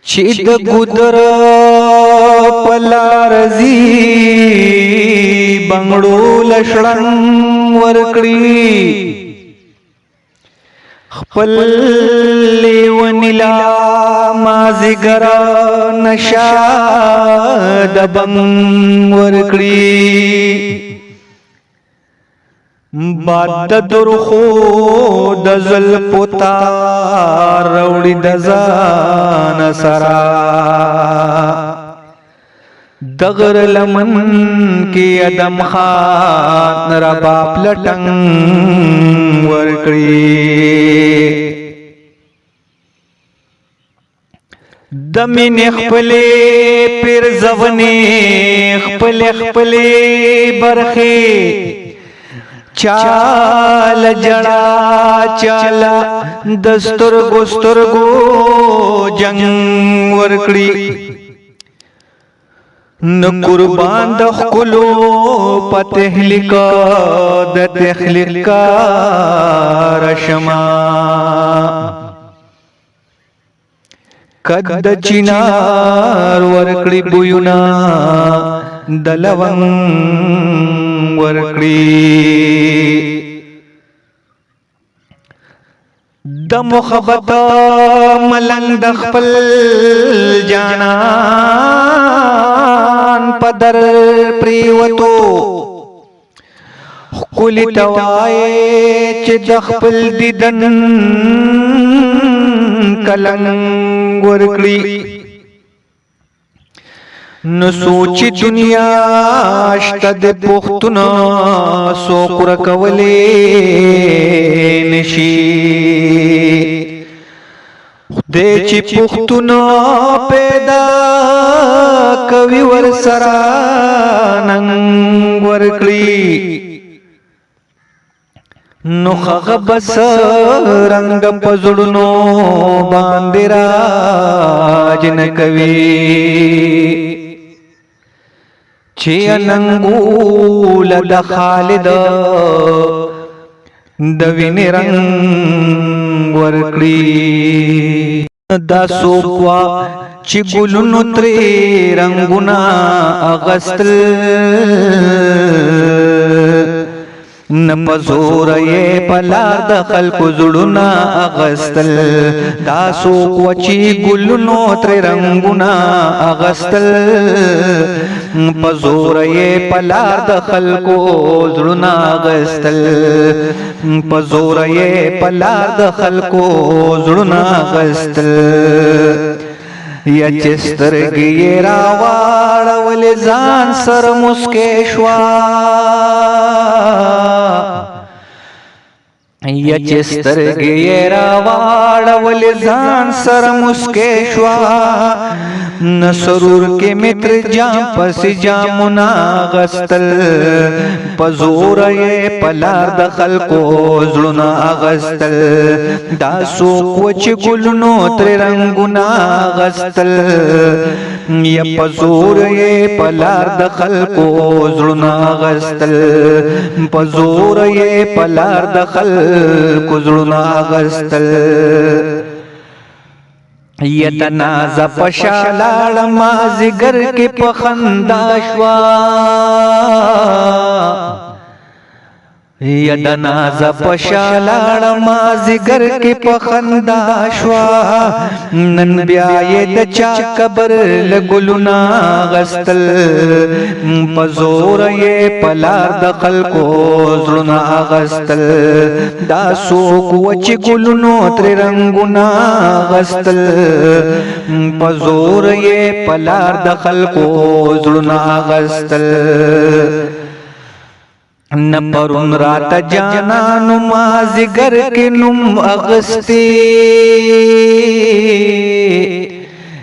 چې د ګودر پلارزي بنگړو لشړن ورکړي خپل لیونلا مازیګر نشا د بنګ ورکړي باد درخو د زلفو تار روړي د ځان سرا دغر لمن کې ادم خان رباب لټنګ ورکړي د مینې خپلې پیر ځونې خپلې برخې چال جڑا چالا دستر گسترگو جنگ ورکڑی نقربان دخلو پتحلکا دتحلکا رشما کد چنار ورکڑی بوینا دلوان ورکړي د محبت ملنګ د خپل جانان پدر پریوتو خولي توای چې د خپل دیدن کلنګ ورکړي نو سوچی دنیا اشتد پختنا سوکر کولی نشی خدای چی پختنا پیدا کوي ور سرا ننګ ورکړي نو خغه بس رنگ پزړونو باندې راج نه کوي چې اننګول د خالد د وینې رنگ ورکړي دا سوکوا چې ګلونو ترې رنگونه اغستل نپزور یہ پلار د خلق زړونه اغستل دا سوک وچی ګلونو تر رنگونه اغستل پزور یہ پلار د خلق زړونه اغستل پزور یہ پلار د خلق زړونه اغستل یا چسترګي راواړول ځان سر مسکې شوا یا چسترګي راواړول ځان سر مسکې شوا نسرور کې متر جام پس جامنا غستل پزور یې پلار د خلقو زړونه غستل دا سوک وچ ګلونو تر رنگونه غستل یا پزور یې پلار د خلقو زړونه غستل پزور یې پلار د خلقو زړونه غستل یتناز پشالاړ مازیګر کې پخندا شوا یدناز پشالاړ مازیګر کې پخندا شوا نن بیا یې د چا قبر لګلونا غستل پزور یې پلار د خلقو زړونه غستل دا سوک وچ ګلونو تر رنگونه غستل پزور یې پلار د خلقو زړونه غستل نپرون رات جانانو مازیګر کې نوم اغستی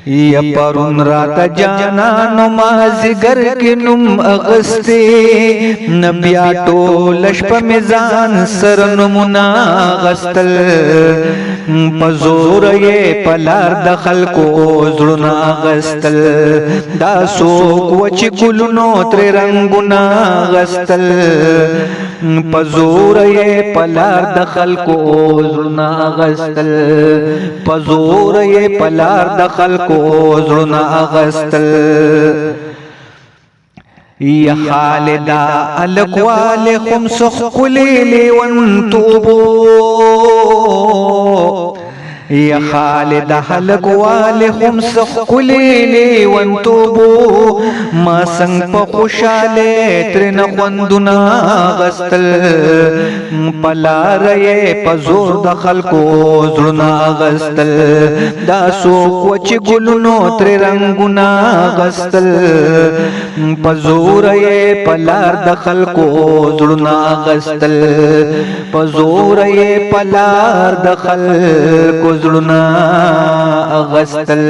یا پرون رات جانانو مازیګر کې نوم اغستی نبیا ټول شپه میزان سر نمونه غستل پزور یې پلار د خلقو زړونه غستل دا سوک وچ ګلونو تر رنگونه غستل पजोर ये पलार दखल को जुड़ना अगस्तल, पजोर ये पलार दखल को जुड़ना अगस्तल। या खालिदा अलकवाले खुम्स खुलेले वन तूबो, या खालिदा अलकवाले खुम्स खुलेले वन तूबो, मासंग प खुशाले त्रिन खुंदुना अगस्तल, पलार ये पजोर दखल को जुड़ना अगस्तल, दासो क्वच गुलनो त्रिरंगुना अगस्तल, पजोर ये पलार दखल को जुड़ना अगस्तल, पजोर ये पलार दखल को जुड़ना अगस्तल।